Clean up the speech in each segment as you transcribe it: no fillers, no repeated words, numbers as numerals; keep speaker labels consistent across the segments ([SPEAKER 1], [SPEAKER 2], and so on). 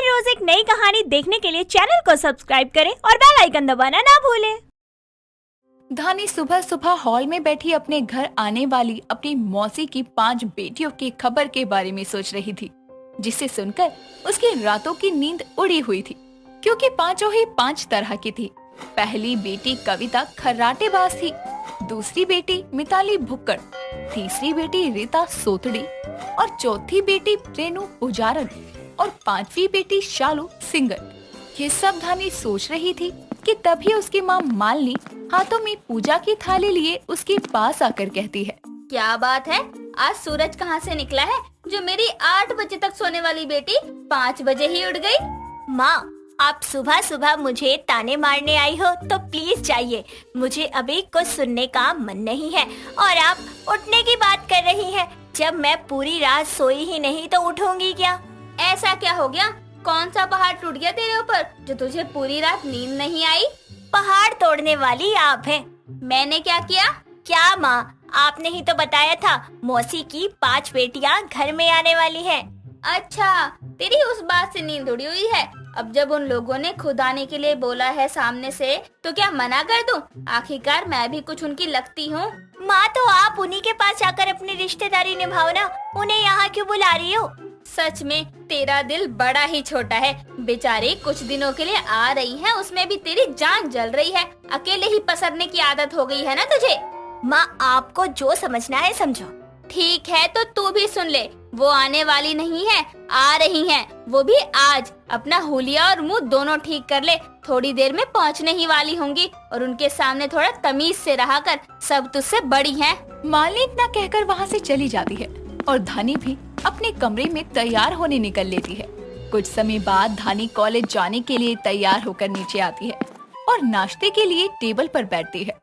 [SPEAKER 1] हर रोज एक नई कहानी देखने के लिए चैनल को सब्सक्राइब करें और बेल आइकन दबाना ना भूलें।
[SPEAKER 2] धानी सुबह सुबह हॉल में बैठी अपने घर आने वाली अपनी मौसी की 5 बेटियों की खबर के बारे में सोच रही थी, जिसे सुनकर उसकी रातों की नींद उड़ी हुई थी, क्योंकि पांचों ही 5 तरह की थी। पहली बेटी कविता खर्राटेबाज थी, दूसरी बेटी मिताली भुक्कड़, तीसरी बेटी रीता सोतड़ी और चौथी बेटी रेनू पुजारन और 5वीं बेटी शालू सिंगर। ये सब धानी सोच रही थी कि तभी उसकी माँ मालिनी हाथों में पूजा की थाली लिए उसके पास आकर कहती है,
[SPEAKER 3] क्या बात है, आज सूरज कहाँ से निकला है जो मेरी 8 बजे तक सोने वाली बेटी 5 बजे ही उठ गई।
[SPEAKER 1] माँ, आप सुबह सुबह मुझे ताने मारने आई हो तो प्लीज जाइए, मुझे अभी कुछ सुनने का मन नहीं है। और आप उठने की बात कर रही हैं, जब मैं पूरी रात सोई ही नहीं तो उठूंगी क्या?
[SPEAKER 3] ऐसा क्या हो गया? कौन सा पहाड़ टूट गया तेरे ऊपर जो तुझे पूरी रात नींद नहीं आई?
[SPEAKER 1] पहाड़ तोड़ने वाली आप हैं।
[SPEAKER 3] मैंने क्या किया?
[SPEAKER 1] क्या माँ, आपने ही तो बताया था मौसी की 5 बेटियाँ घर में आने वाली हैं।
[SPEAKER 3] अच्छा, तेरी उस बात से नींद उड़ी हुई है। अब जब उन लोगों ने खुद आने के लिए बोला है सामने से, तो क्या मना कर दूं? आखिरकार मैं भी कुछ उनकी लगती हूँ।
[SPEAKER 1] माँ, तो आप उन्हीं के पास जाकर अपनी रिश्तेदारी निभाओ ना, उन्हें यहाँ क्यों बुला रही हो?
[SPEAKER 3] सच में तेरा दिल बड़ा ही छोटा है। बेचारी कुछ दिनों के लिए आ रही है, उसमें भी तेरी जान जल रही है। अकेले ही पसरने की आदत हो गई है ना तुझे।
[SPEAKER 1] माँ, आपको जो समझना है समझो।
[SPEAKER 3] ठीक है, तो तू भी सुन ले, वो आने वाली नहीं है, आ रही हैं। वो भी आज। अपना हुलिया और मुंह दोनों ठीक कर ले, थोड़ी देर में पहुंचने ही वाली होंगी। और उनके सामने थोड़ा तमीज से रहा कर, सब तुझसे बड़ी हैं।
[SPEAKER 2] मालिनी इतना कहकर वहाँ से चली जाती है और धानी भी अपने कमरे में तैयार होने निकल लेती है। कुछ समय बाद धानी कॉलेज जाने के लिए तैयार होकर नीचे आती है और नाश्ते के लिए टेबल पर बैठती है।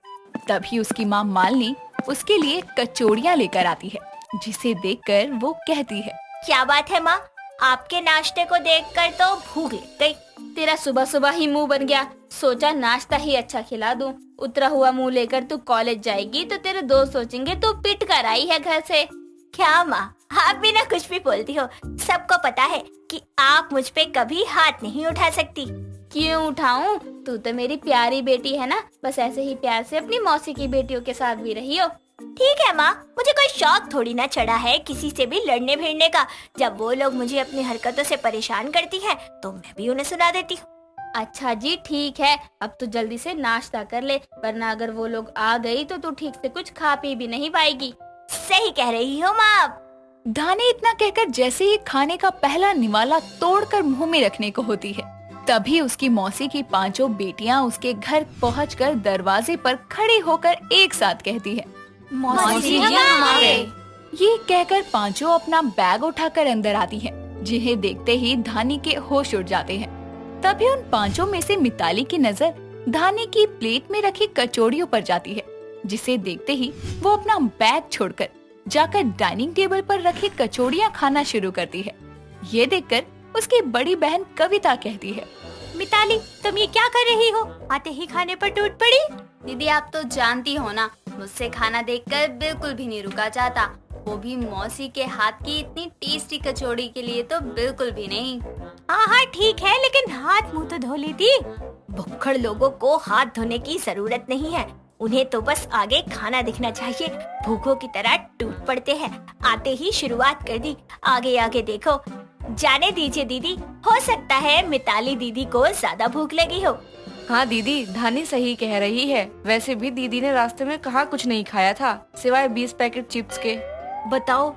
[SPEAKER 2] तभी उसकी माँ मालिनी उसके लिए कचौड़ियाँ लेकर आती है, जिसे देखकर वो कहती है,
[SPEAKER 1] क्या बात है माँ, आपके नाश्ते को देखकर तो भूख लग गई।
[SPEAKER 3] तेरा सुबह सुबह ही मुंह बन गया, सोचा नाश्ता ही अच्छा खिला दूं। उतरा हुआ मुंह लेकर तू कॉलेज जाएगी तो तेरे दोस्त सोचेंगे तू पिट कर आई है घर से।
[SPEAKER 1] क्या माँ, आप भी ना कुछ भी बोलती हो। सबको पता है कि आप मुझ पे कभी हाथ नहीं उठा सकती।
[SPEAKER 3] क्यों उठाऊं? तू तो मेरी प्यारी बेटी है ना, बस ऐसे ही प्यार से अपनी मौसी की बेटियों के साथ भी रही हो।
[SPEAKER 1] ठीक है माँ, मुझे कोई शौक थोड़ी ना चढ़ा है किसी से भी लड़ने भिड़ने का। जब वो लोग मुझे अपनी हरकतों से परेशान करती हैं, तो मैं भी उन्हें सुना देती हूँ।
[SPEAKER 3] अच्छा जी, ठीक है, अब तू जल्दी से नाश्ता कर ले, वरना अगर वो लोग आ गई तो तू ठीक से कुछ खा पी भी नहीं पाएगी।
[SPEAKER 1] सही कह रही हो माँ।
[SPEAKER 2] धानी इतना कहकर जैसे ही खाने का पहला निवाला तोड़कर मुंह में रखने को होती है, तभी उसकी मौसी की 5 बेटियां उसके घर पहुंचकर दरवाजे पर खड़ी होकर एक साथ कहती है,
[SPEAKER 3] मौसी जी हम आ गए।
[SPEAKER 2] ये कहकर 5 अपना बैग उठाकर अंदर आती हैं, जिन्हें देखते ही धानी के होश उड़ जाते हैं। तभी उन 5 में से मिताली की नजर धानी की प्लेट में रखी कचौड़ियों पर जाती है, जिसे देखते ही वो अपना बैग छोड़कर जाकर डाइनिंग टेबल पर रखी कचौड़ियाँ खाना शुरू करती है। ये देखकर उसकी बड़ी बहन कविता कहती है,
[SPEAKER 1] मिताली, तुम ये क्या कर रही हो? आते ही खाने पर टूट पड़ी।
[SPEAKER 3] दीदी, आप तो जानती हो ना, मुझसे खाना देखकर बिल्कुल भी नहीं रुका जाता, वो भी मौसी के हाथ की इतनी टेस्टी कचौड़ी के लिए तो बिल्कुल भी नहीं।
[SPEAKER 1] हाँ हाँ ठीक है, लेकिन हाथ मुंह तो धो ली थी। भुक्खड़ लोगों को हाथ धोने की जरूरत नहीं है, उन्हें तो बस आगे खाना दिखना चाहिए। भूखों की तरह टूट पड़ते हैं, आते ही शुरुआत कर दी, आगे आगे देखो। जाने दीजिए दीदी, हो सकता है मिताली दीदी को ज्यादा भूख लगी हो।
[SPEAKER 4] हाँ दीदी, धानी सही कह रही है। वैसे भी दीदी ने रास्ते में कहाँ कुछ नहीं खाया था, सिवाय 20 पैकेट चिप्स के।
[SPEAKER 1] बताओ,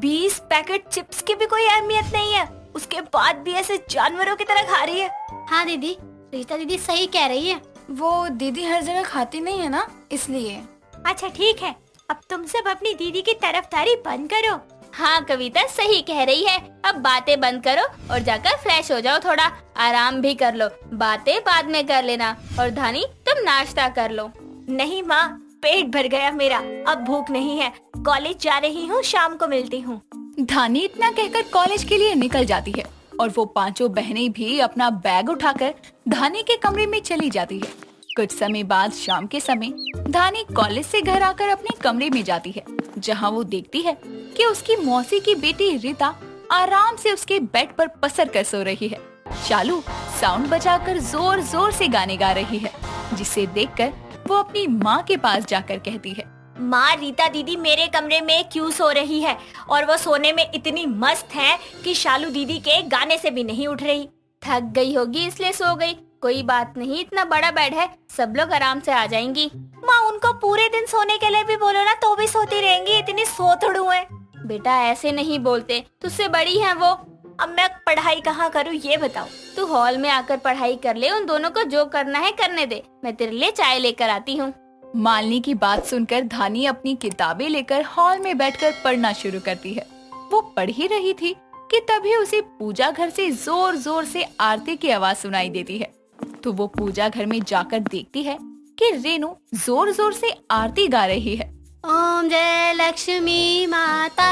[SPEAKER 1] 20 पैकेट चिप्स की भी कोई अहमियत नहीं है, उसके बाद भी ऐसे जानवरों की तरह खा रही है।
[SPEAKER 5] हाँ दीदी, रीता दीदी सही कह रही है।
[SPEAKER 6] वो दीदी हर जगह खाती नहीं है ना, इसलिए।
[SPEAKER 1] अच्छा ठीक है, अब तुम सब अपनी दीदी की तरफदारी बंद करो।
[SPEAKER 3] हाँ कविता सही कह रही है, अब बातें बंद करो और जाकर फ्रेश हो जाओ, थोड़ा आराम भी कर लो, बातें बाद में कर लेना। और धानी, तुम नाश्ता कर लो।
[SPEAKER 1] नहीं माँ, पेट भर गया मेरा, अब भूख नहीं है, कॉलेज जा रही हूँ, शाम को मिलती हूँ।
[SPEAKER 2] धानी इतना कहकर कॉलेज के लिए निकल जाती है और वो 5 बहनें भी अपना बैग उठाकर धानी के कमरे में चली जाती है। कुछ समय बाद शाम के समय धानी कॉलेज से घर आकर अपने कमरे में जाती है, जहाँ वो देखती है कि उसकी मौसी की बेटी रीता आराम से उसके बेड पर पसर कर सो रही है। शालू साउंड बजाकर जोर जोर से गाने गा रही है, जिसे देखकर वो अपनी माँ के पास जाकर कहती है,
[SPEAKER 1] माँ, रीता दीदी मेरे कमरे में क्यों सो रही है? और वो सोने में इतनी मस्त है कि शालू दीदी के गाने से भी नहीं उठ रही।
[SPEAKER 3] थक गई होगी इसलिए सो गई। कोई बात नहीं, इतना बड़ा बेड है, सब लोग आराम से आ जाएंगी।
[SPEAKER 1] माँ, उनको पूरे दिन सोने के लिए भी बोलो ना तो भी सोती रहेंगी, इतनी सोतड़ू है।
[SPEAKER 3] बेटा ऐसे नहीं बोलते, तुझसे बड़ी हैं वो।
[SPEAKER 1] अब मैं पढ़ाई कहाँ करूँ ये बताओ।
[SPEAKER 3] तू हॉल में आकर पढ़ाई कर ले, उन दोनों को जो करना है करने दे। मैं तेरे लिए चाय लेकर आती हूँ।
[SPEAKER 2] मालिनी की बात सुनकर धानी अपनी किताबें लेकर हॉल में बैठकर पढ़ना शुरू करती है। वो पढ़ ही रही थी कि तभी उसे पूजा घर से जोर जोर से आरती की आवाज सुनाई देती है। तो वो पूजा घर में जाकर देखती है कि रेनू जोर जोर से आरती गा रही है।
[SPEAKER 5] ओम जय लक्ष्मी माता,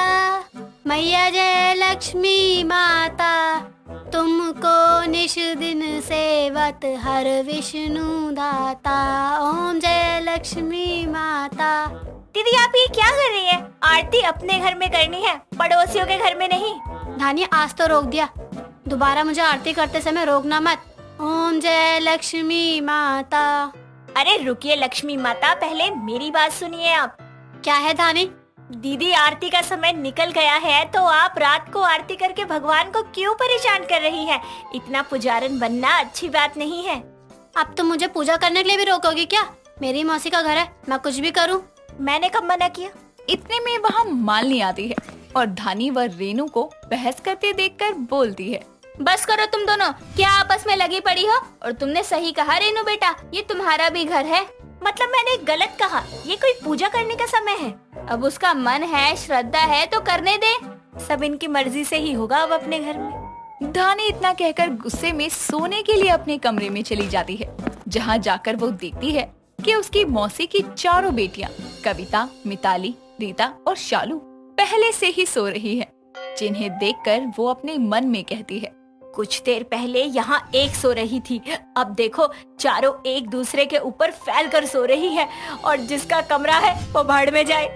[SPEAKER 5] मैया जय लक्ष्मी माता, तुमको निश दिन सेवत हर विष्णु दाता। ओम जय लक्ष्मी माता।
[SPEAKER 1] दीदी आप ये क्या कर रही है? आरती अपने घर में करनी है, पड़ोसियों के घर में नहीं।
[SPEAKER 5] धानी आज तो रोक दिया, दोबारा मुझे आरती करते समय रोकना मत। ओम जय लक्ष्मी माता।
[SPEAKER 1] अरे रुकिए लक्ष्मी माता, पहले मेरी बात सुनिए आप।
[SPEAKER 5] क्या है धानी?
[SPEAKER 1] दीदी आरती का समय निकल गया है तो आप रात को आरती करके भगवान को क्यों परेशान कर रही हैं? इतना पुजारन बनना अच्छी बात नहीं है।
[SPEAKER 5] अब तुम मुझे पूजा करने के लिए भी रोकोगी क्या? मेरी मौसी का घर है, मैं कुछ भी करूं।
[SPEAKER 1] मैंने कब मना किया?
[SPEAKER 2] इतने में वहाँ मालिनी आती है और धानी व रेनू को बहस करते देखकर बोलती है,
[SPEAKER 3] बस करो तुम दोनों, क्या आपस में लगी पड़ी हो? और तुमने सही कहा रेनू बेटा, ये तुम्हारा भी घर है।
[SPEAKER 1] मतलब मैंने गलत कहा? ये कोई पूजा करने का समय है।
[SPEAKER 3] अब उसका मन है, श्रद्धा है तो करने दे।
[SPEAKER 1] सब इनकी मर्जी से ही होगा अब अपने घर में।
[SPEAKER 2] धानी इतना कहकर गुस्से में सोने के लिए अपने कमरे में चली जाती है, जहाँ जाकर वो देखती है कि उसकी मौसी की चारों बेटियां कविता, मिताली, रीता और शालू पहले से ही सो रही हैं, जिन्हें देखकर वो अपने मन में कहती है,
[SPEAKER 1] कुछ देर पहले यहाँ एक सो रही थी, अब देखो चारों एक दूसरे के ऊपर फैल कर सो रही है और जिसका कमरा है वो भाड़ में जाए।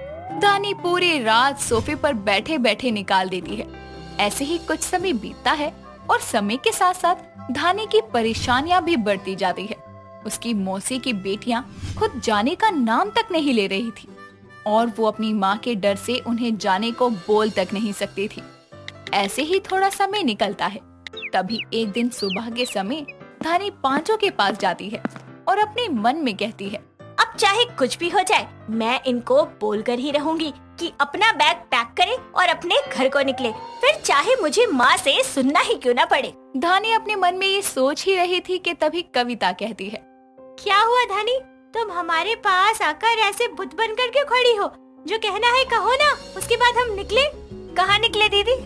[SPEAKER 2] धानी पूरी रात सोफे पर बैठे बैठे निकाल देती है। ऐसे ही कुछ समय बीतता है और समय के साथ साथ धानी की परेशानियां भी बढ़ती जाती है। उसकी मौसी की बेटियां खुद जाने का नाम तक नहीं ले रही थी और वो अपनी माँ के डर से उन्हें जाने को बोल तक नहीं सकती थी। ऐसे ही थोड़ा समय निकलता है। तभी एक दिन सुबह के समय धानी पांचों के पास जाती है और अपने मन में कहती है,
[SPEAKER 1] अब चाहे कुछ भी हो जाए मैं इनको बोलकर ही रहूंगी कि अपना बैग पैक करें और अपने घर को निकले, फिर चाहे मुझे माँ से सुनना ही क्यों ना पड़े।
[SPEAKER 2] धानी अपने मन में ये सोच ही रही थी कि तभी कविता कहती है,
[SPEAKER 1] क्या हुआ धानी, तुम हमारे पास आकर ऐसे बुत बन कर क्यों खड़ी हो? जो कहना है कहो ना, उसके बाद हम निकले। कहाँ निकले दीदी?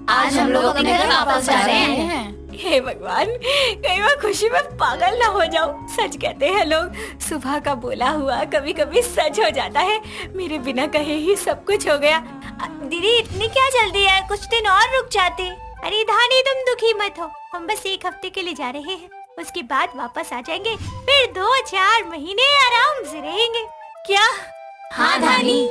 [SPEAKER 5] आज हम लोग अपने घर वापस जा रहे हैं।
[SPEAKER 1] हे भगवान, कहीं मैं खुशी में पागल ना हो जाऊं। सच कहते हैं लोग, सुबह का बोला हुआ कभी कभी सच हो जाता है। मेरे बिना कहे ही सब कुछ हो गया। दीदी इतनी क्या जल्दी है, कुछ दिन और रुक जाते। अरे धानी तुम दुखी मत हो, हम बस एक हफ्ते के लिए जा रहे हैं, उसके बाद वापस आ जाएंगे, फिर 2-4 महीने आराम से रहेंगे। क्या?
[SPEAKER 5] हाँ धानी।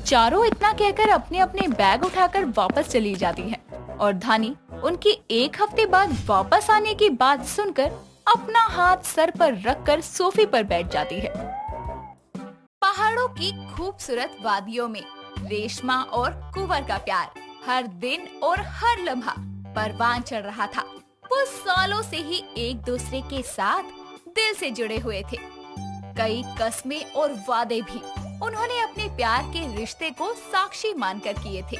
[SPEAKER 2] चारों इतना कहकर अपने अपने बैग उठाकर वापस चली जाती हैं और धानी उनकी एक हफ्ते बाद वापस आने की बात सुनकर अपना हाथ सर पर रखकर सोफे पर बैठ जाती है। पहाड़ों की खूबसूरत वादियों में रेशमा और कुंवर का प्यार हर दिन और हर लम्हा परवान चढ़ रहा था। वो सालों से ही एक दूसरे के साथ दिल से जुड़े हुए थे। कई कस्में और वादे भी उन्होंने अपने प्यार के रिश्ते को साक्षी मानकर किए थे।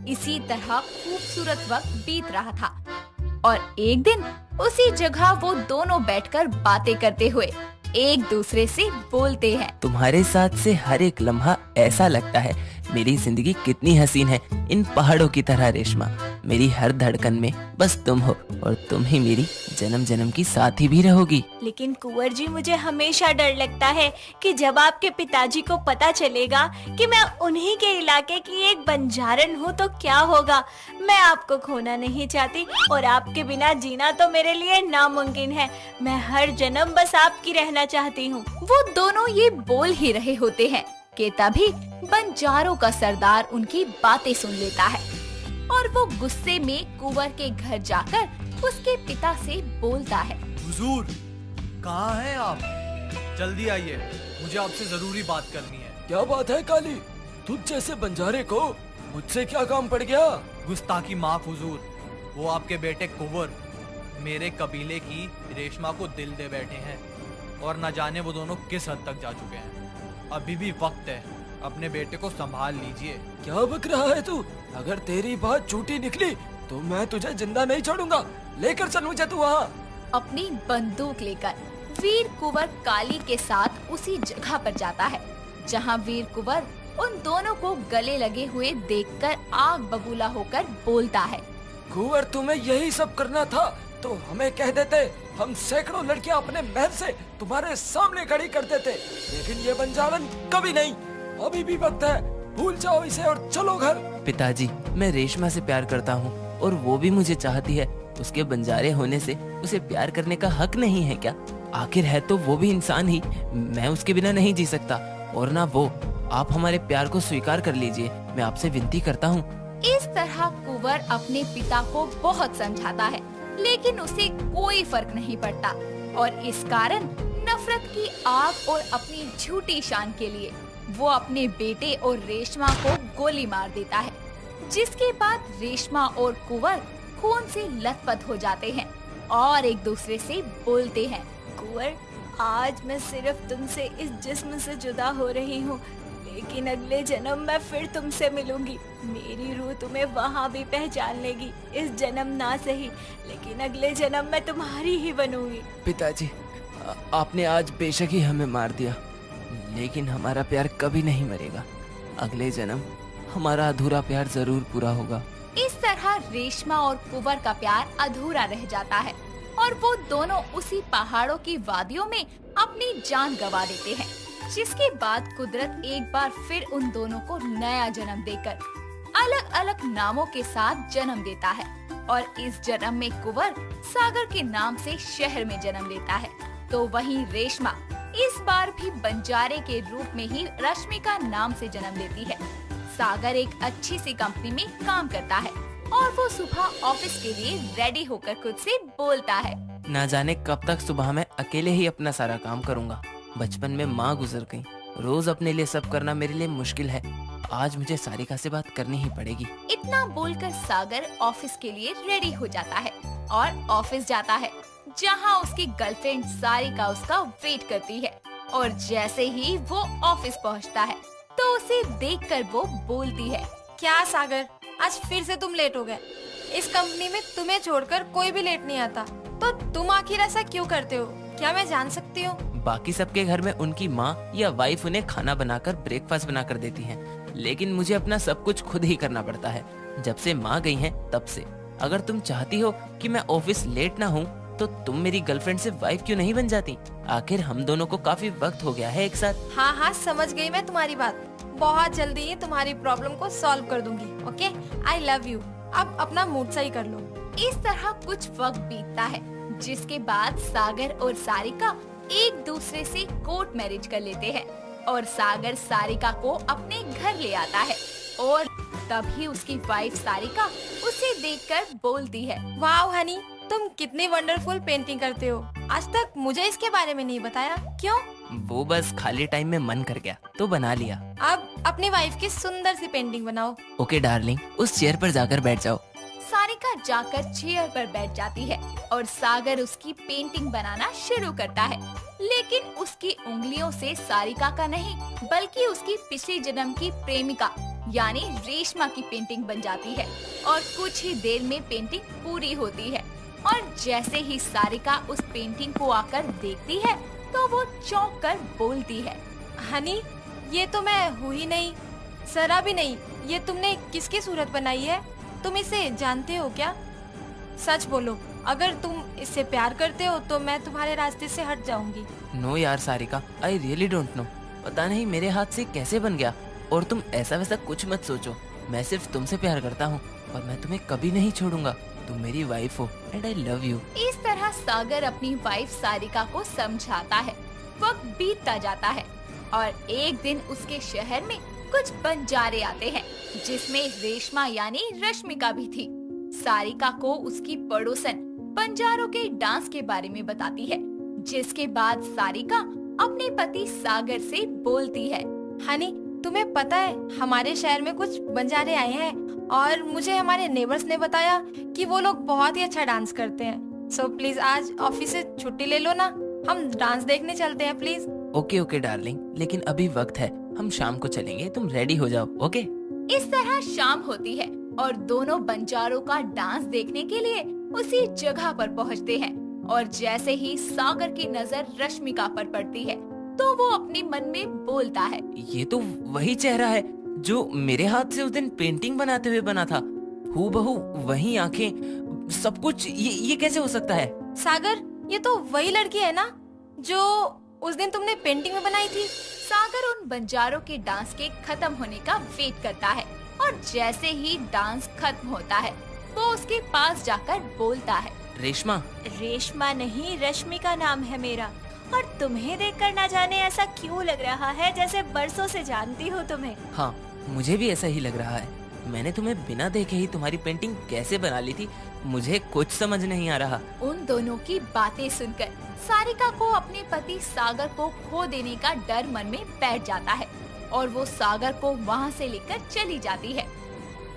[SPEAKER 2] इसी तरह खूबसूरत वक्त बीत रहा था और एक दिन उसी जगह वो दोनों बैठकर बातें करते हुए एक दूसरे से बोलते हैं,
[SPEAKER 7] तुम्हारे साथ से हर एक लम्हा ऐसा लगता है मेरी जिंदगी कितनी हसीन है, इन पहाड़ों की तरह रेशमा। मेरी हर धड़कन में बस तुम हो और तुम ही मेरी जन्म जन्म की साथी भी रहोगी।
[SPEAKER 1] लेकिन कुंवर जी, मुझे हमेशा डर लगता है कि जब आपके पिताजी को पता चलेगा कि मैं उन्हीं के इलाके की एक बंजारन हूँ तो क्या होगा। मैं आपको खोना नहीं चाहती और आपके बिना जीना तो मेरे लिए नामुमकिन है। मैं हर जन्म बस आपकी रहना चाहती हूँ।
[SPEAKER 2] वो दोनों ये बोल ही रहे होते हैं कि तभी बंजारों का सरदार उनकी बातें सुन लेता है। और वो गुस्से में कुंवर के घर जाकर उसके पिता से बोलता है।
[SPEAKER 8] हुजूर, कहाँ हैं आप? जल्दी आइए, मुझे आपसे जरूरी बात करनी है।
[SPEAKER 9] क्या बात है काली? तुझ जैसे बंजारे को मुझसे क्या काम पड़ गया?
[SPEAKER 8] गुस्ताखी माफ हुजूर, वो आपके बेटे कुंवर मेरे कबीले की रेशमा को दिल दे बैठे हैं और न जाने वो दोनों किस हद तक जा चुके हैं। अभी भी वक्त है, अपने बेटे को संभाल लीजिए।
[SPEAKER 9] क्या बक रहा है तू? अगर तेरी बात झूठी निकली तो मैं तुझे जिंदा नहीं छोड़ूंगा। लेकर चल मुझे तू वहाँ।
[SPEAKER 2] अपनी बंदूक लेकर वीर कुंवर काली के साथ उसी जगह पर जाता है जहां वीर कुंवर उन दोनों को गले लगे हुए देखकर आग बबूला होकर बोलता है।
[SPEAKER 9] कुंवर, तुम्हें यही सब करना था तो हमें कह देते, हम सैकड़ों लड़कियां अपने महल से तुम्हारे सामने खड़ी कर देते, लेकिन ये बंजारन कभी नहीं। अभी भी वक्त है, भूल जाओ इसे और चलो घर।
[SPEAKER 7] पिताजी, मैं रेशमा से प्यार करता हूँ और वो भी मुझे चाहती है। उसके बंजारे होने से उसे प्यार करने का हक नहीं है क्या? आखिर है तो वो भी इंसान ही। मैं उसके बिना नहीं जी सकता और ना वो। आप हमारे प्यार को स्वीकार कर लीजिए, मैं आपसे विनती करता हूँ।
[SPEAKER 2] इस तरह कुंवर अपने पिता को बहुत समझाता है, लेकिन उसे कोई फर्क नहीं पड़ता और इस कारण नफरत की आग और अपनी झूठी शान के लिए वो अपने बेटे और रेशमा को गोली मार देता है, जिसके बाद रेशमा और कुंवर खून से लथपथ हो जाते हैं और एक दूसरे से बोलते हैं।
[SPEAKER 1] कुंवर, आज मैं सिर्फ तुमसे इस जिस्म से जुदा हो रही हूँ, लेकिन अगले जन्म मैं फिर तुमसे मिलूंगी। मेरी रूह तुम्हें वहाँ भी पहचान लेगी। इस जन्म ना सही, लेकिन अगले जन्म मैं तुम्हारी ही बनूंगी।
[SPEAKER 7] पिताजी, आपने आज बेशक ही हमें मार दिया, लेकिन हमारा प्यार कभी नहीं मरेगा। अगले जन्म हमारा अधूरा प्यार जरूर पूरा होगा।
[SPEAKER 2] इस तरह रेशमा और कुंवर का प्यार अधूरा रह जाता है और वो दोनों उसी पहाड़ों की वादियों में अपनी जान गंवा देते हैं, जिसके बाद कुदरत एक बार फिर उन दोनों को नया जन्म देकर अलग अलग नामों के साथ जन्म देता है और इस जन्म में कुंवर सागर के नाम से शहर में जन्म लेता है, तो वहीं रेशमा इस बार भी बंजारे के रूप में ही रश्मिका नाम से जन्म लेती है। सागर एक अच्छी सी कंपनी में काम करता है और वो सुबह ऑफिस के लिए रेडी होकर खुद से बोलता है।
[SPEAKER 7] ना जाने कब तक सुबह मैं अकेले ही अपना सारा काम करूँगा। बचपन में माँ गुजर गई, रोज अपने लिए सब करना मेरे लिए मुश्किल है। आज मुझे सारिका से बात करनी ही पड़ेगी।
[SPEAKER 2] इतना बोलकर सागर ऑफिस के लिए रेडी हो जाता है और ऑफिस जाता है, जहां उसकी गर्लफ्रेंड सारिका उसका वेट करती है और जैसे ही वो ऑफिस पहुंचता है तो उसे देखकर वो बोलती है।
[SPEAKER 6] क्या सागर, आज फिर से तुम लेट हो गए। इस कंपनी में तुम्हें छोड़कर कोई भी लेट नहीं आता, तो तुम आखिर ऐसा क्यों करते हो? क्या मैं जान सकती हूँ?
[SPEAKER 7] बाकी सबके घर में उनकी माँ या वाइफ उन्हें खाना बनाकर ब्रेकफास्ट बनाकर देती है, लेकिन मुझे अपना सब कुछ खुद ही करना पड़ता है। जब से माँ गई हैं तब से। अगर तुम चाहती हो कि मैं ऑफिस लेट ना हूँ तो तुम मेरी गर्लफ्रेंड से वाइफ क्यों नहीं बन जाती? आखिर हम दोनों को काफी वक्त हो गया है एक साथ।
[SPEAKER 6] हाँ हाँ, समझ गई मैं तुम्हारी बात। बहुत जल्दी ही तुम्हारी प्रॉब्लम को सॉल्व कर दूंगी। Okay, I love you. अब अपना मूड सही कर लो।
[SPEAKER 2] इस तरह कुछ वक्त बीतता है, जिसके बाद सागर और सारिका एक दूसरे से कोर्ट मैरिज कर लेते हैं और सागर सारिका को अपने घर ले आता है और तभी उसकी वाइफ सारिका उसे देखकर बोलती है।
[SPEAKER 6] वाओ हनी, तुम कितनी वंडरफुल पेंटिंग करते हो। आज तक मुझे इसके बारे में नहीं बताया, क्यों?
[SPEAKER 7] वो बस खाली टाइम में मन कर गया तो बना लिया।
[SPEAKER 6] अब अपनी वाइफ की सुंदर सी पेंटिंग बनाओ।
[SPEAKER 7] ओके डार्लिंग, उस चेयर पर जाकर बैठ जाओ।
[SPEAKER 2] सारिका जाकर चेयर पर बैठ जाती है और सागर उसकी पेंटिंग बनाना शुरू करता है, लेकिन उसकी उंगलियों से सारिका का नहीं बल्कि उसकी पिछले जन्म की प्रेमिका यानी रेशमा की पेंटिंग बन जाती है और कुछ ही देर में पेंटिंग पूरी होती है और जैसे ही सारिका उस पेंटिंग को आकर देखती है तो वो चौंक कर बोलती है।
[SPEAKER 6] हनी, ये तो मैं हूँ ही नहीं, जरा भी नहीं। ये तुमने किसकी सूरत बनाई है? तुम इसे जानते हो क्या? सच बोलो, अगर तुम इससे प्यार करते हो तो मैं तुम्हारे रास्ते से हट जाऊंगी।
[SPEAKER 7] नो यार Sarika, I really don't know. पता नहीं मेरे हाथ से कैसे बन गया। और तुम ऐसा वैसा कुछ मत सोचो, मैं सिर्फ तुमसे प्यार करता हूँ और मैं तुम्हें कभी नहीं छोड़ूंगा। तुम मेरी वाइफ हो एंड आई लव यू।
[SPEAKER 2] इस तरह सागर अपनी वाइफ सारिका को समझाता है। वक्त बीतता जाता है और एक दिन उसके शहर में कुछ बंजारे आते हैं जिसमें रेशमा यानी रश्मिका भी थी। सारिका को उसकी पड़ोसन बंजारों के डांस के बारे में बताती है, जिसके बाद सारिका अपने पति सागर से बोलती है।
[SPEAKER 6] हनी, तुम्हें पता है हमारे शहर में कुछ बंजारे आए हैं और मुझे हमारे नेबर्स ने बताया कि वो लोग बहुत ही अच्छा डांस करते हैं। सो प्लीज आज ऑफिस से छुट्टी ले लो ना, हम डांस देखने चलते हैं प्लीज।
[SPEAKER 7] ओके ओके डार्लिंग, लेकिन अभी वक्त है, हम शाम को चलेंगे, तुम रेडी हो जाओ। ओके।
[SPEAKER 2] इस तरह शाम होती है और दोनों बंजारों का डांस देखने के लिए उसी जगह पर पहुंचते हैं। और जैसे ही सागर की नजर रश्मिका पर पड़ती है तो वो अपने मन में बोलता है,
[SPEAKER 7] ये तो वही चेहरा है जो मेरे हाथ से उस दिन पेंटिंग बनाते हुए बना था। हूबहू वही आंखें, सब कुछ। ये कैसे हो सकता है?
[SPEAKER 6] सागर, ये तो वही लड़की है ना जो उस दिन तुमने पेंटिंग में बनाई थी।
[SPEAKER 2] सागर उन बंजारों के डांस के खत्म होने का वेट करता है और जैसे ही डांस खत्म होता है वो उसके पास जाकर बोलता है,
[SPEAKER 7] रेशमा।
[SPEAKER 1] रेशमा नहीं, रश्मिका नाम है मेरा। और तुम्हें देखकर ना जाने ऐसा क्यों लग रहा है जैसे बरसों से जानती हो तुम्हें।
[SPEAKER 7] हाँ, मुझे भी ऐसा ही लग रहा है। मैंने तुम्हें बिना देखे ही तुम्हारी पेंटिंग कैसे बना ली थी, मुझे कुछ समझ नहीं आ रहा।
[SPEAKER 2] उन दोनों की बातें सुनकर सारिका को अपने पति सागर को खो देने का डर मन में बैठ जाता है और वो सागर को वहाँ से लेकर चली जाती है।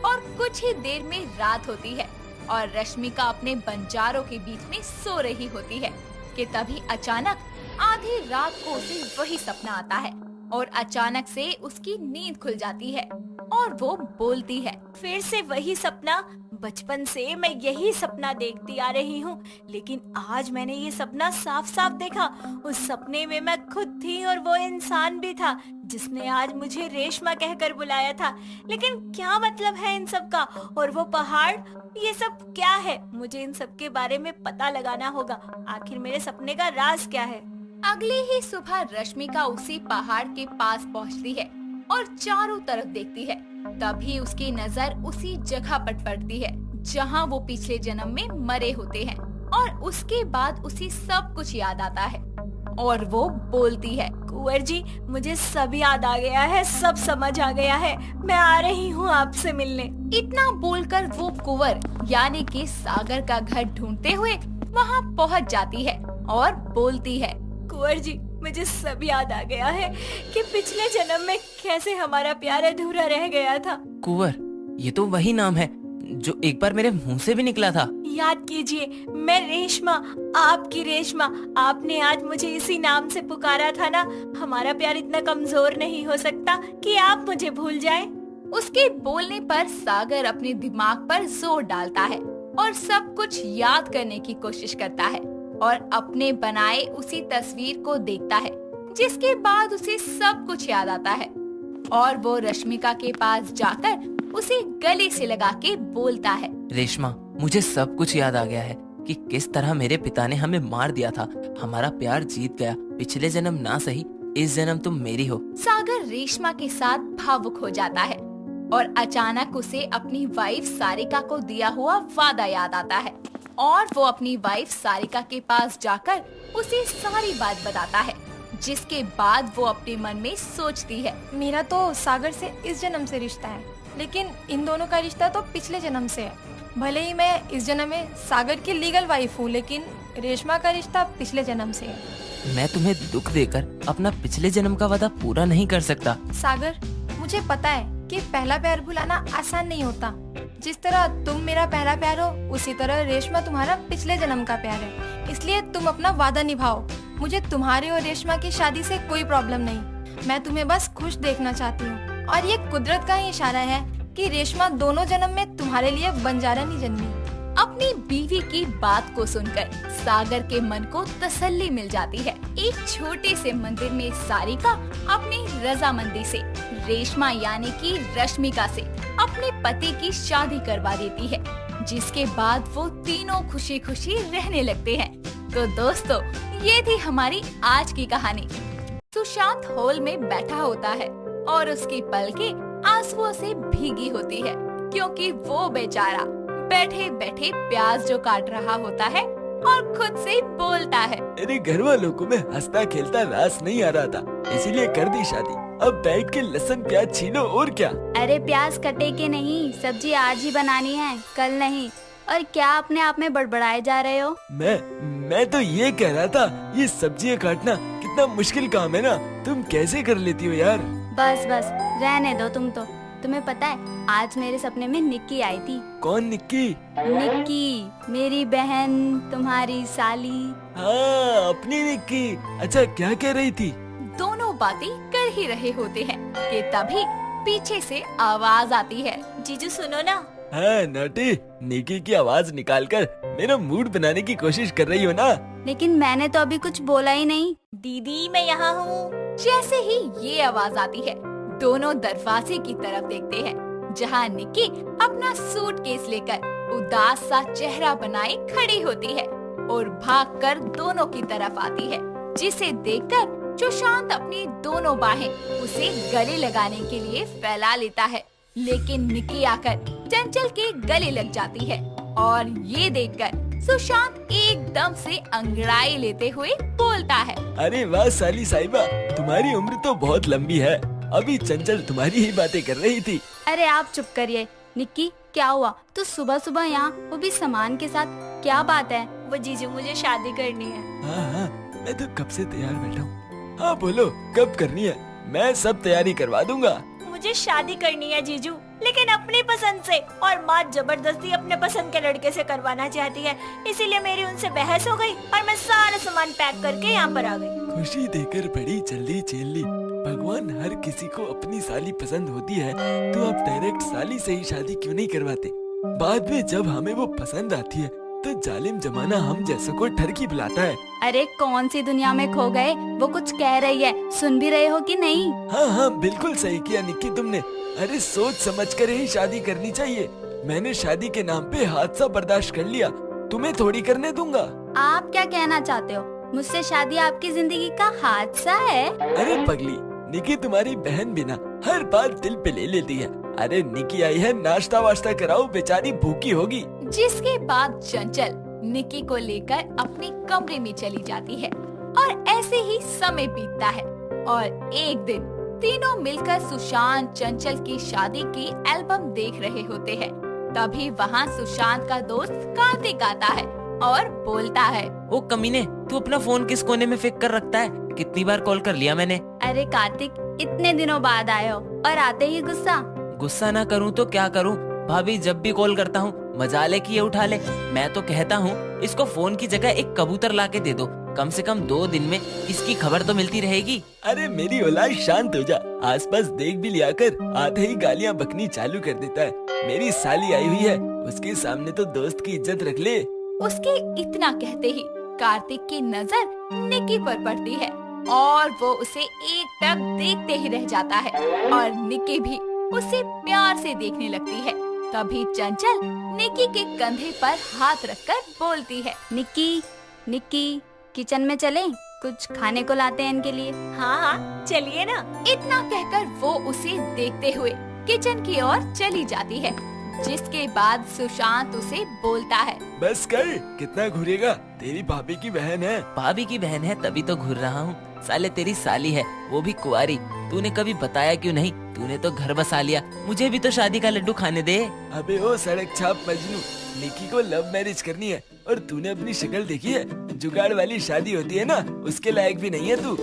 [SPEAKER 2] और कुछ ही देर में रात होती है और रश्मिका अपने बंजारों के बीच में सो रही होती है कि तभी अचानक आधी रात को उसे वही सपना आता है और अचानक से उसकी नींद खुल जाती है और वो बोलती है,
[SPEAKER 1] फिर से वही सपना। बचपन से मैं यही सपना देखती आ रही हूँ, लेकिन आज मैंने ये सपना साफ साफ देखा। उस सपने में मैं खुद थी और वो इंसान भी था जिसने आज मुझे रेशमा कहकर बुलाया था। लेकिन क्या मतलब है इन सब का? और वो पहाड़, ये सब क्या है? मुझे इन सब के बारे में पता लगाना होगा। आखिर मेरे सपने का राज क्या है?
[SPEAKER 2] अगली ही सुबह रश्मिका उसी पहाड़ के पास पहुंचती है और चारों तरफ देखती है। तभी उसकी नजर उसी जगह पर पड़ती है जहां वो पिछले जन्म में मरे होते हैं और उसके बाद उसे सब कुछ याद आता है और वो बोलती है,
[SPEAKER 1] कुंवर जी, मुझे सब याद आ गया है, सब समझ आ गया है। मैं आ रही हूँ आपसे मिलने।
[SPEAKER 2] इतना बोलकर वो कुंवर यानी कि सागर का घर ढूंढते हुए वहाँ पहुँच जाती है और बोलती है,
[SPEAKER 1] कुंवर जी, मुझे सब याद आ गया है कि पिछले जन्म में कैसे हमारा प्यार अधूरा रह गया था।
[SPEAKER 7] कुंवर, ये तो वही नाम है जो एक बार मेरे मुंह से भी निकला था।
[SPEAKER 1] याद कीजिए, मैं रेशमा, आपकी रेशमा। आपने आज मुझे इसी नाम से पुकारा था ना। हमारा प्यार इतना कमजोर नहीं हो सकता कि आप मुझे भूल जाएं।
[SPEAKER 2] उसके बोलने पर सागर अपने दिमाग पर जोर डालता है और सब कुछ याद करने की कोशिश करता है और अपने बनाए उसी तस्वीर को देखता है, जिसके बाद उसे सब कुछ याद आता है और वो रश्मिका के पास जाकर उसे गले से लगा के बोलता है,
[SPEAKER 7] रेशमा, मुझे सब कुछ याद आ गया है कि किस तरह मेरे पिता ने हमें मार दिया था। हमारा प्यार जीत गया। पिछले जन्म ना सही, इस जन्म तुम मेरी हो।
[SPEAKER 2] सागर रेशमा के साथ भावुक हो जाता है और अचानक उसे अपनी वाइफ सारिका को दिया हुआ वादा याद आता है और वो अपनी वाइफ सारिका के पास जाकर उसे सारी बात बताता है, जिसके बाद वो अपने मन में सोचती है,
[SPEAKER 6] मेरा तो सागर से इस जन्म से रिश्ता है, लेकिन इन दोनों का रिश्ता तो पिछले जन्म से है। भले ही मैं इस जन्म में सागर की लीगल वाइफ हूँ, लेकिन रेशमा का रिश्ता पिछले जन्म से है।
[SPEAKER 7] मैं तुम्हें दुख देकर अपना पिछले जन्म का वादा पूरा नहीं कर सकता।
[SPEAKER 6] सागर, मुझे पता है कि पहला प्यार भुलाना आसान नहीं होता। जिस तरह तुम मेरा पहला प्यार हो, उसी तरह रेशमा तुम्हारा पिछले जन्म का प्यार है। इसलिए तुम अपना वादा निभाओ। मुझे तुम्हारे और रेशमा की शादी से कोई प्रॉब्लम नहीं। मैं तुम्हें बस खुश देखना चाहती हूँ और ये कुदरत का ही इशारा है कि रेशमा दोनों जन्म में तुम्हारे लिए बंजारा नहीं जन्मी।
[SPEAKER 2] अपनी बीवी की बात को सुनकर सागर के मन को तसल्ली मिल जाती है। एक छोटे से मंदिर में सारिका अपनी रजामंदी से रेशमा यानी कि रश्मिका से अपने पति की शादी करवा देती है, जिसके बाद वो तीनों खुशी खुशी रहने लगते हैं। तो दोस्तों, ये थी हमारी आज की कहानी। सुशांत हॉल में बैठा होता है और उसकी पलकें आंसुओं से भीगी होती है, क्योंकि वो बेचारा बैठे बैठे प्याज जो काट रहा होता है और खुद से बोलता है,
[SPEAKER 9] मेरे घर वालों को मैं हंसता खेलता रास नहीं आ रहा था, इसीलिए कर दी शादी। अब बैठ के लहसुन प्याज छीलो और क्या।
[SPEAKER 3] अरे प्याज कटे के नहीं, सब्जी आज ही बनानी है, कल नहीं। और क्या अपने आप में बड़बड़ाए जा रहे हो?
[SPEAKER 9] मैं तो ये कह रहा था, ये सब्जियां काटना कितना मुश्किल काम है ना, तुम कैसे कर लेती हो यार।
[SPEAKER 3] बस रहने दो तुम तो। तुम्हें पता है आज मेरे सपने में निक्की आई थी।
[SPEAKER 9] कौन निक्की?
[SPEAKER 3] निक्की मेरी बहन, तुम्हारी साली।
[SPEAKER 9] हाँ अपनी निक्की। अच्छा क्या कह रही थी?
[SPEAKER 2] दोनों बातें कर ही रहे होते हैं कि तभी पीछे से आवाज आती है।
[SPEAKER 1] जीजू सुनो ना।
[SPEAKER 9] हाँ नोटी, निक्की की आवाज निकालकर मेरा मूड बनाने की कोशिश कर रही हो ना।
[SPEAKER 3] लेकिन मैंने तो अभी कुछ बोला ही नहीं।
[SPEAKER 1] दीदी मैं यहाँ हूँ।
[SPEAKER 2] जैसे ही ये आवाज आती है, दोनों दरवाजे की तरफ देखते हैं, जहाँ निक्की अपना सूटकेस लेकर उदास सा चेहरा बनाए खड़ी होती है और भागकर दोनों की तरफ आती है, जिसे देखकर सुशांत अपनी दोनों बाहें उसे गले लगाने के लिए फैला लेता है। लेकिन निक्की आकर चंचल के गले लग जाती है और ये देखकर सुशांत एकदम से अंगड़ाई लेते हुए बोलता है,
[SPEAKER 9] अरे वाह साली साहिबा, तुम्हारी उम्र तो बहुत लंबी है, अभी चंचल तुम्हारी ही बातें कर रही थी।
[SPEAKER 3] अरे आप चुप करिए। निक्की क्या हुआ? तो सुबह सुबह यहाँ, वो भी सामान के साथ, क्या बात है?
[SPEAKER 1] वो जीजू मुझे शादी करनी है।
[SPEAKER 9] हाँ मैं तो कब से तैयार बैठा हूँ। हाँ बोलो कब करनी है, मैं सब तैयारी करवा दूंगा।
[SPEAKER 1] मुझे शादी करनी है जीजू, लेकिन अपनी पसंद से, और माँ जबरदस्ती अपने पसंद के लड़के से करवाना चाहती है। इसीलिए मेरी उनसे बहस हो गई और मैं सारा सामान पैक करके यहाँ पर आ गई।
[SPEAKER 9] खुशी देकर बड़ी जल्दी झेल ली। भगवान हर किसी को अपनी साली पसंद होती है, तो आप डायरेक्ट साली से ही शादी क्यों नहीं करवाते? बाद में जब हमें वो पसंद आती है तो जालिम जमाना हम जैसों को ठरकी बुलाता है।
[SPEAKER 3] अरे कौन सी दुनिया में खो गए? वो कुछ कह रही है, सुन भी रहे हो कि नहीं?
[SPEAKER 9] हाँ बिल्कुल सही किया निक्की तुमने। अरे सोच समझ कर ही शादी करनी चाहिए। मैंने शादी के नाम पे हादसा बर्दाश्त कर लिया, तुम्हें थोड़ी करने दूंगा।
[SPEAKER 3] आप क्या कहना चाहते हो? मुझसे शादी आपकी जिंदगी का हादसा है?
[SPEAKER 9] अरे पगली, निक्की तुम्हारी बहन बिना हर बात दिल पे ले लेती है। अरे निक्की आई है, नाश्ता वाश्ता कराओ, बेचारी भूखी होगी।
[SPEAKER 2] जिसके बाद चंचल निक्की को लेकर अपने कमरे में चली जाती है और ऐसे ही समय बीतता है। और एक दिन तीनों मिलकर सुशांत चंचल की शादी की एल्बम देख रहे होते हैं। तभी वहाँ सुशांत का दोस्त कार्तिक आता है और बोलता है,
[SPEAKER 7] ओ कमीने, तू अपना फोन किस कोने में फेंक कर रखता है? कितनी बार कॉल कर लिया मैंने।
[SPEAKER 3] अरे कार्तिक, इतने दिनों बाद आए हो और आते ही गुस्सा।
[SPEAKER 7] गुस्सा ना करूँ तो क्या करूँ? भाभी जब भी कॉल करता हूँ मजाले की ये उठा ले। मैं तो कहता हूँ इसको फोन की जगह एक कबूतर ला के दे दो, कम से कम 2 दिन में इसकी खबर तो मिलती रहेगी।
[SPEAKER 9] अरे मेरी औलाद शांत हो जा, आसपास देख भी लिया कर, आते ही गालियाँ बकनी चालू कर देता है। मेरी साली आई हुई है, उसके सामने तो दोस्त की इज्जत रख ले।
[SPEAKER 2] उसके इतना कहते ही कार्तिक की नजर निक्की पर पड़ती है और वो उसे एकटक देखते ही रह जाता है और निक्की भी उसे प्यार से देखने लगती है। तभी चंचल निक्की के कंधे पर हाथ रखकर बोलती है, निक्की किचन में चलें? कुछ खाने को लाते हैं इनके लिए।
[SPEAKER 1] हाँ चलिए ना।
[SPEAKER 2] इतना कहकर वो उसे देखते हुए किचन की ओर चली जाती है। जिसके बाद सुशांत उसे बोलता है,
[SPEAKER 9] बस कर, कितना घूरेगा? तेरी भाभी की बहन है।
[SPEAKER 7] भाभी की बहन है तभी तो घूर रहा हूँ। साले तेरी साली है, वो भी कुंवारी। तूने कभी बताया क्यों नहीं? तूने तो घर बसा लिया, मुझे भी तो शादी का लड्डू खाने दे।
[SPEAKER 9] अबे ओ सड़क छाप मजनू, निक्की को लव मैरिज करनी है और तूने अपनी शक्ल देखी है? जुगाड़ वाली शादी होती है ना, उसके लायक भी नहीं है तू।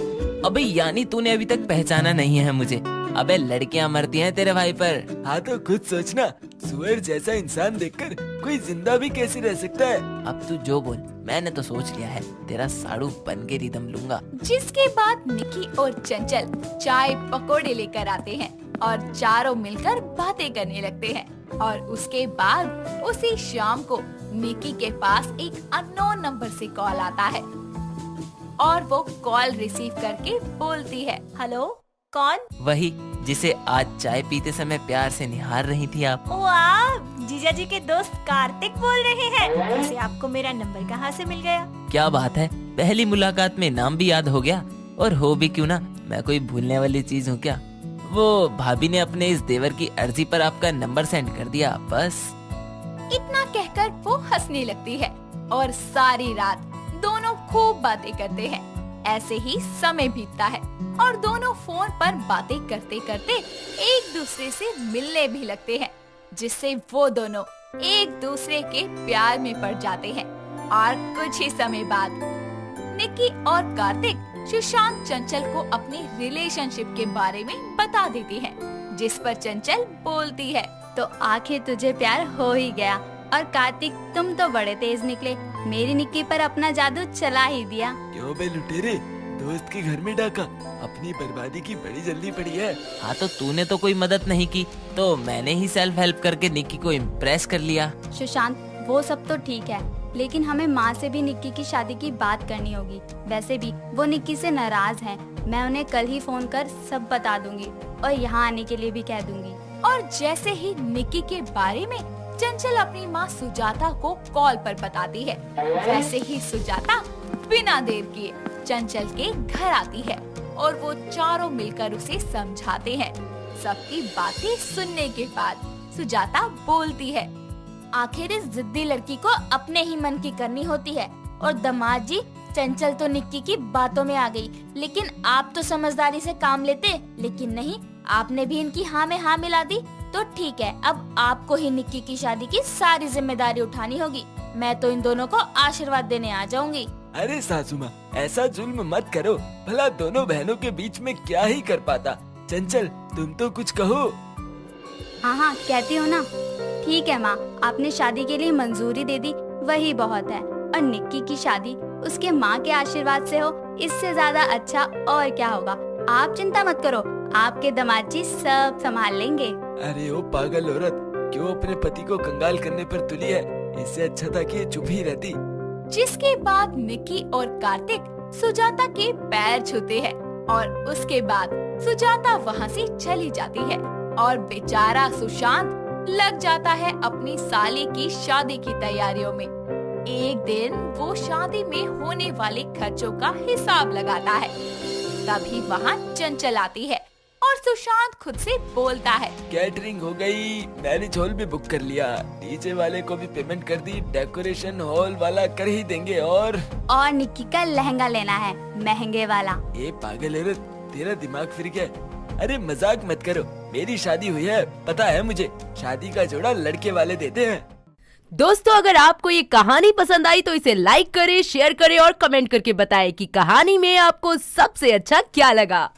[SPEAKER 7] अबे यानी तूने अभी तक पहचाना नहीं है मुझे? अबे लड़कियां मरती हैं तेरे भाई पर।
[SPEAKER 9] हाँ तो खुद सोचना, सुअर जैसा इंसान देखकर कोई जिंदा भी कैसे रह सकता है?
[SPEAKER 7] अब तू जो बोल, मैंने तो सोच लिया है, तेरा साड़ू बन के रिदम लूंगा।
[SPEAKER 2] जिसके बाद निक्की और चंचल चाय पकोड़े लेकर आते हैं और चारों मिलकर बातें करने लगते हैं। और उसके बाद उसी शाम को निक्की के पास एक अननोन नंबर से कॉल आता है और वो कॉल रिसीव करके बोलती है,
[SPEAKER 1] हेलो कौन?
[SPEAKER 7] वही जिसे आज चाय पीते समय प्यार से निहार रही थी आप।
[SPEAKER 1] ओ आप जीजा जी के दोस्त कार्तिक बोल रहे हैं। वैसे आपको मेरा नंबर कहाँ से मिल गया?
[SPEAKER 7] क्या बात है, पहली मुलाकात में नाम भी याद हो गया। और हो भी क्यों ना, मैं कोई भूलने वाली चीज हूँ क्या? वो भाभी ने अपने इस देवर की अर्जी पर आपका नंबर सेंड कर दिया बस।
[SPEAKER 2] इतना कहकर वो हंसने लगती है और सारी रात दोनों खूब बातें करते हैं। ऐसे ही समय बीतता है और दोनों फोन पर बातें करते करते एक दूसरे से मिलने भी लगते हैं, जिससे वो दोनों एक दूसरे के प्यार में पड़ जाते हैं। और कुछ ही समय बाद निक्की और कार्तिक सुशांत चंचल को अपनी रिलेशनशिप के बारे में बता देती हैं, जिस पर चंचल बोलती है,
[SPEAKER 3] तो आखिर तुझे प्यार हो ही गया। और कार्तिक, तुम तो बड़े तेज निकले, मेरी निक्की पर अपना जादू चला ही दिया।
[SPEAKER 9] क्यों बे लुटेरे, दोस्त के घर में डाका, अपनी बर्बादी की बड़ी जल्दी पड़ी है।
[SPEAKER 7] हाँ तो तूने तो कोई मदद नहीं की, तो मैंने ही सेल्फ हेल्प करके निक्की को इम्प्रेस कर लिया।
[SPEAKER 3] सुशांत, वो सब तो ठीक है, लेकिन हमें माँ से भी निक्की की शादी की बात करनी होगी। वैसे भी वो निक्की से नाराज हैं। मैं उन्हें कल ही फोन कर सब बता दूंगी और यहाँ आने के लिए भी कह दूंगी।
[SPEAKER 2] और जैसे ही निक्की के बारे में चंचल अपनी माँ सुजाता को कॉल पर बताती है, वैसे ही सुजाता बिना देर किए चंचल के घर आती है और वो चारों मिलकर उसे समझाते हैं। सबकी बातें सुनने के बाद सुजाता बोलती है,
[SPEAKER 3] आखिर इस जिद्दी लड़की को अपने ही मन की करनी होती है। और दामाद जी, चंचल तो निक्की की बातों में आ गई, लेकिन आप तो समझदारी से काम लेते, लेकिन नहीं, आपने भी इनकी हाँ में हाँ मिला दी। तो ठीक है, अब आपको ही निक्की की शादी की सारी जिम्मेदारी उठानी होगी। मैं तो इन दोनों को आशीर्वाद देने आ जाऊंगी।
[SPEAKER 9] अरे सासू माँ, ऐसा जुल्म मत करो, भला दोनों बहनों के बीच में क्या ही कर पाता। चंचल, तुम तो कुछ कहो।
[SPEAKER 3] हाँ हाँ, कहती हो ना। ठीक है माँ, आपने शादी के लिए मंजूरी दे दी, वही बहुत है। और निक्की की शादी उसके माँ के आशीर्वाद से हो, इससे ज्यादा अच्छा और क्या होगा। आप चिंता मत करो, आपके दामाद जी सब संभाल लेंगे।
[SPEAKER 9] अरे ओ पागल औरत, क्यों अपने पति को कंगाल करने पर तुली है? इससे अच्छा था कि ये चुप ही रहती।
[SPEAKER 2] जिसके बाद निक्की और कार्तिक सुजाता के पैर छूते हैं और उसके बाद सुजाता वहाँ से चली जाती है और बेचारा सुशांत लग जाता है अपनी साली की शादी की तैयारियों में। एक दिन वो शादी में होने वाले खर्चों का हिसाब लगाता है, तभी वहाँ चंचल आती है और सुशांत खुद से बोलता है,
[SPEAKER 9] कैटरिंग हो गई, मैरिज हॉल भी बुक कर लिया, डीजे वाले को भी पेमेंट कर दी, डेकोरेशन हॉल वाला कर ही देंगे। और
[SPEAKER 3] निक्की का लहंगा लेना है, महंगे वाला।
[SPEAKER 9] ये पागल औरत, तेरा दिमाग फिर गया? अरे मजाक मत करो, मेरी शादी हुई है, पता है मुझे। शादी का जोड़ा लड़के वाले देते हैं।
[SPEAKER 10] दोस्तों, अगर आपको ये कहानी पसंद आई तो इसे लाइक करें, शेयर करें और कमेंट करके बताएं कि कहानी में आपको सबसे अच्छा क्या लगा।